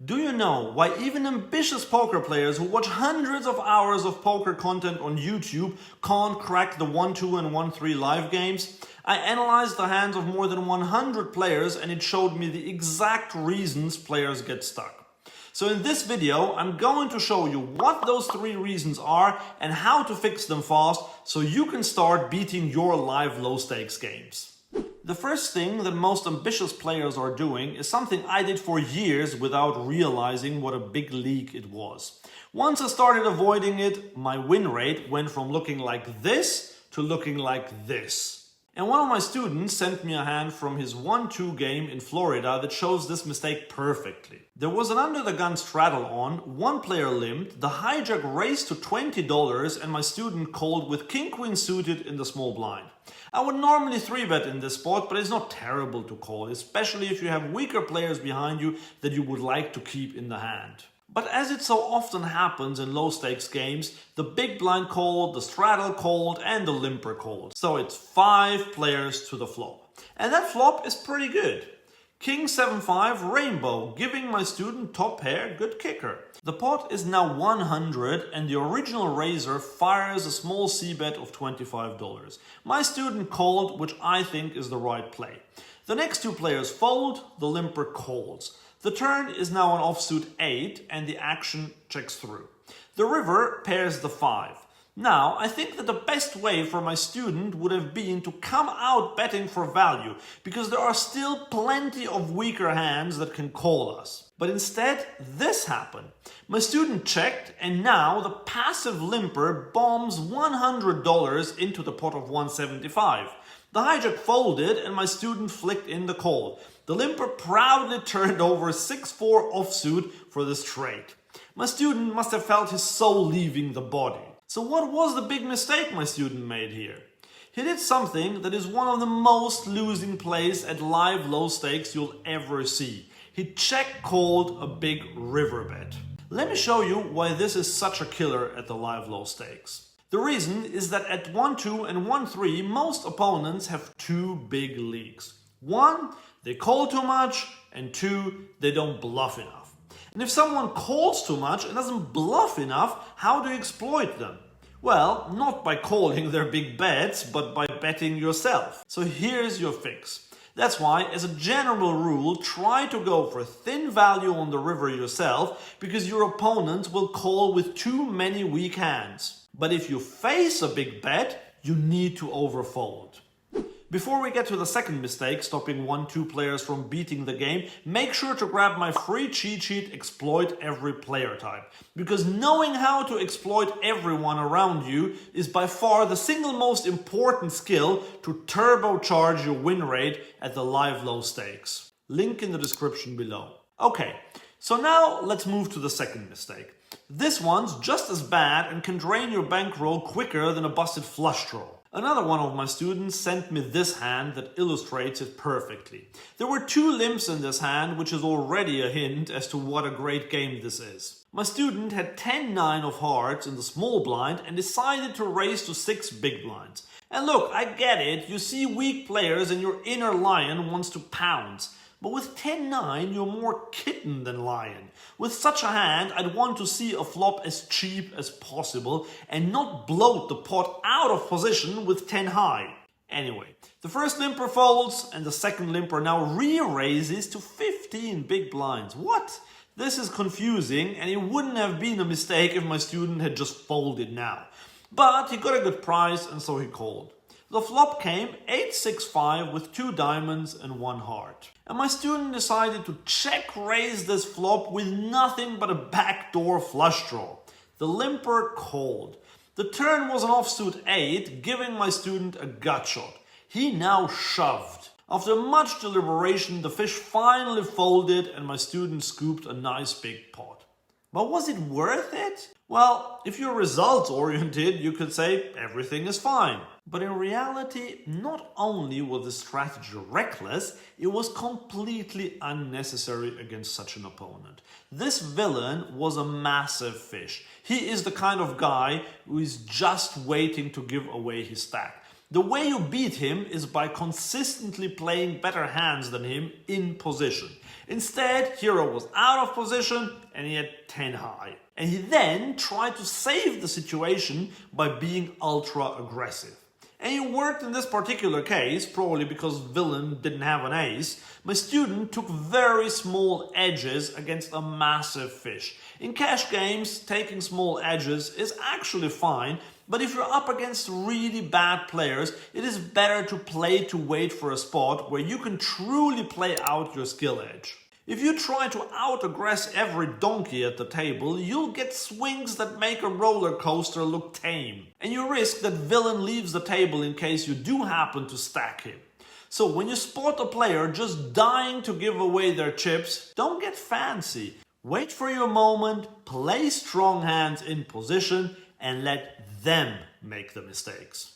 Do you know why even ambitious poker players who watch hundreds of hours of poker content on YouTube can't crack the 1-2 and 1-3 live games? I analyzed the hands of more than 100 players and it showed me the exact reasons players get stuck. So in this video, I'm going to show you what those 3 reasons are and how to fix them fast so you can start beating your live low stakes games. The first thing that most ambitious players are doing is something I did for years without realizing what a big leak it was. Once I started avoiding it, my win rate went from looking like this to looking like this. And one of my students sent me a hand from his 1-2 game in Florida that shows this mistake perfectly. There was an under the gun straddle on, one player limped, the hijack raised to $20 and my student called with king-queen suited in the small blind. I would normally 3-bet in this spot, but it's not terrible to call, especially if you have weaker players behind you that you would like to keep in the hand. But as it so often happens in low stakes games, the big blind called, the straddle called, and the limper called. So it's 5 players to the flop. And that flop is pretty good. King 7-5 rainbow, giving my student top pair good kicker. The pot is now 100 and the original raiser fires a small c-bet of $25. My student called, which I think is the right play. The next 2 players fold, the limper calls. The turn is now an offsuit 8 and the action checks through. The river pairs the 5. Now, I think that the best way for my student would have been to come out betting for value, because there are still plenty of weaker hands that can call us. But instead, this happened. My student checked, and now the passive limper bombs $100 into the pot of 175. The hijack folded, and my student flicked in the call. The limper proudly turned over 6-4 offsuit for this trade. My student must have felt his soul leaving the body. So what was the big mistake my student made here? He did something that is one of the most losing plays at live low stakes you'll ever see. He check-called a big river bet. Let me show you why this is such a killer at the live low stakes. The reason is that at 1-2 and 1-3, most opponents have 2 big leaks. 1, they call too much, and 2, they don't bluff enough. And if someone calls too much and doesn't bluff enough, how do you exploit them? Well, not by calling their big bets, but by betting yourself. So here's your fix. That's why, as a general rule, try to go for thin value on the river yourself, because your opponent will call with too many weak hands. But if you face a big bet, you need to overfold. Before we get to the second mistake, stopping 1-2 players from beating the game, make sure to grab my free cheat sheet, Exploit Every Player Type. Because knowing how to exploit everyone around you is by far the single most important skill to turbocharge your win rate at the live low stakes. Link in the description below. Okay, so now let's move to the second mistake. This one's just as bad and can drain your bankroll quicker than a busted flush draw. Another one of my students sent me this hand that illustrates it perfectly. There were 2 limps in this hand, which is already a hint as to what a great game this is. My student had 10-9 of hearts in the small blind and decided to raise to 6 big blinds. And look, I get it, you see weak players and your inner lion wants to pounce. But with 10-9, you're more kitten than lion. With such a hand, I'd want to see a flop as cheap as possible and not bloat the pot out of position with 10 high. Anyway, the first limper folds and the second limper now re-raises to 15 big blinds. What? This is confusing and it wouldn't have been a mistake if my student had just folded now. But he got a good price and so he called. The flop came 8-6-5 with 2 diamonds and 1 heart. And my student decided to check-raise this flop with nothing but a backdoor flush draw. The limper called. The turn was an offsuit 8, giving my student a gut shot. He now shoved. After much deliberation, the fish finally folded and my student scooped a nice big pot. But was it worth it? Well, if you're results-oriented, you could say everything is fine. But in reality, not only was this strategy reckless, it was completely unnecessary against such an opponent. This villain was a massive fish. He is the kind of guy who is just waiting to give away his stack. The way you beat him is by consistently playing better hands than him in position. Instead, Hero was out of position and he had 10 high. And he then tried to save the situation by being ultra aggressive. And it worked in this particular case, probably because villain didn't have an ace. My student took very small edges against a massive fish. In cash games, taking small edges is actually fine, but if you're up against really bad players, it is better to play to wait for a spot where you can truly play out your skill edge. If you try to out-aggress every donkey at the table, you'll get swings that make a roller coaster look tame. And you risk that villain leaves the table in case you do happen to stack him. So when you spot a player just dying to give away their chips, don't get fancy. Wait for your moment, play strong hands in position, and let them make the mistakes.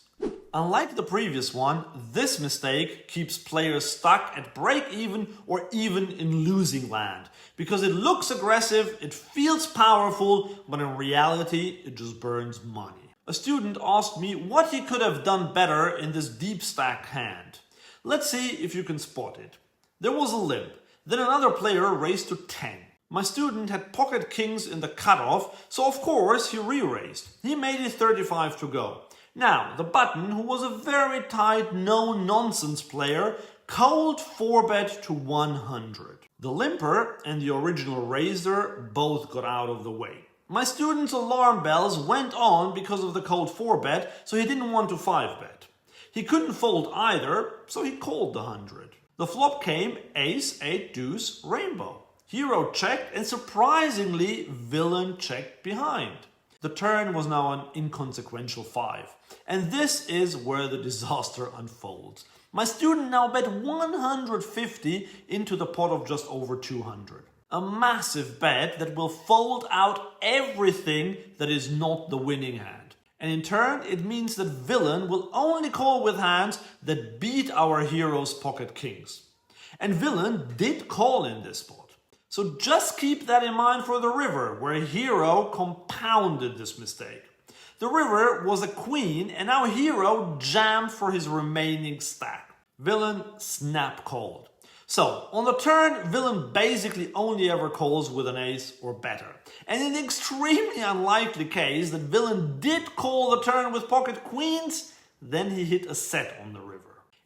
Unlike the previous one, this mistake keeps players stuck at break-even or even in losing land. Because it looks aggressive, it feels powerful, but in reality it just burns money. A student asked me what he could have done better in this deep stack hand. Let's see if you can spot it. There was a limp, then another player raised to 10. My student had pocket kings in the cutoff, so of course he re-raised. He made it 35 to go. Now, the button, who was a very tight, no-nonsense player, cold 4-bet to 100. The limper and the original raiser both got out of the way. My student's alarm bells went on because of the cold 4-bet, so he didn't want to 5-bet. He couldn't fold either, so he called the 100. The flop came ace, 8, deuce, rainbow. Hero checked and surprisingly, villain checked behind. The turn was now an inconsequential 5. And this is where the disaster unfolds. My student now bet 150 into the pot of just over 200. A massive bet that will fold out everything that is not the winning hand. And in turn, it means that villain will only call with hands that beat our hero's pocket kings. And villain did call in this spot. So just keep that in mind for the river, where Hero compounded this mistake. The river was a queen, and now Hero jammed for his remaining stack. Villain snap called. So, on the turn, villain basically only ever calls with an ace or better. And in the extremely unlikely case that villain did call the turn with pocket queens, then he hit a set on the river.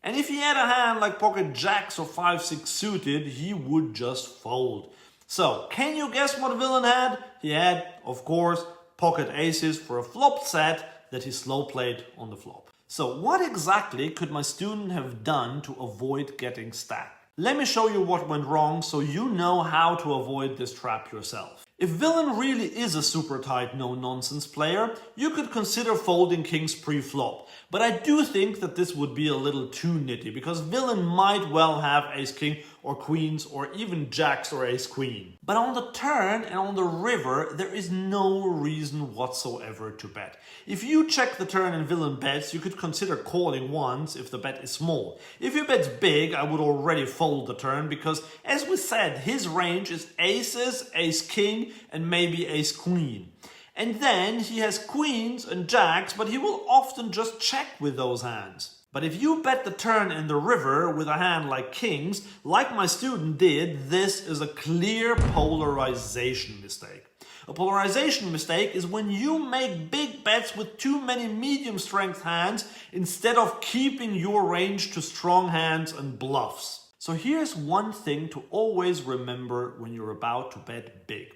And if he had a hand like pocket jacks or 5-6 suited, he would just fold. So, can you guess what villain had? He had, of course, pocket aces for a flop set that he slow played on the flop. So, what exactly could my student have done to avoid getting stacked? Let me show you what went wrong so you know how to avoid this trap yourself. If villain really is a super tight no-nonsense player, you could consider folding kings pre-flop. But I do think that this would be a little too nitty because villain might well have ace-king or queens or even jacks or ace-queen. But on the turn and on the river, there is no reason whatsoever to bet. If you check the turn and villain bets, you could consider calling once if the bet is small. If your bet's big, I would already fold the turn because, as we said, his range is aces, ace-king, and maybe ace-queen. And then he has queens and jacks, but he will often just check with those hands. But if you bet the turn in the river with a hand like kings, like my student did, this is a clear polarization mistake. A polarization mistake is when you make big bets with too many medium strength hands instead of keeping your range to strong hands and bluffs. So here's one thing to always remember when you're about to bet big.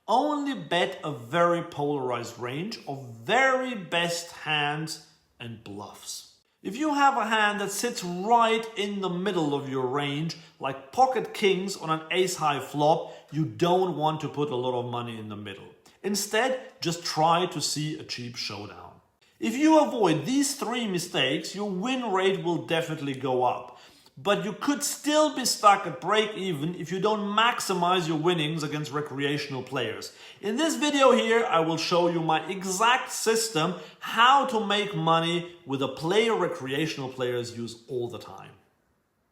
Only bet a very polarized range of very best hands and bluffs. If you have a hand that sits right in the middle of your range, like pocket kings on an ace-high flop, you don't want to put a lot of money in the middle. Instead, just try to see a cheap showdown. If you avoid these three mistakes, your win rate will definitely go up. But you could still be stuck at break-even if you don't maximize your winnings against recreational players. In this video here, I will show you my exact system how to make money with a player recreational players use all the time.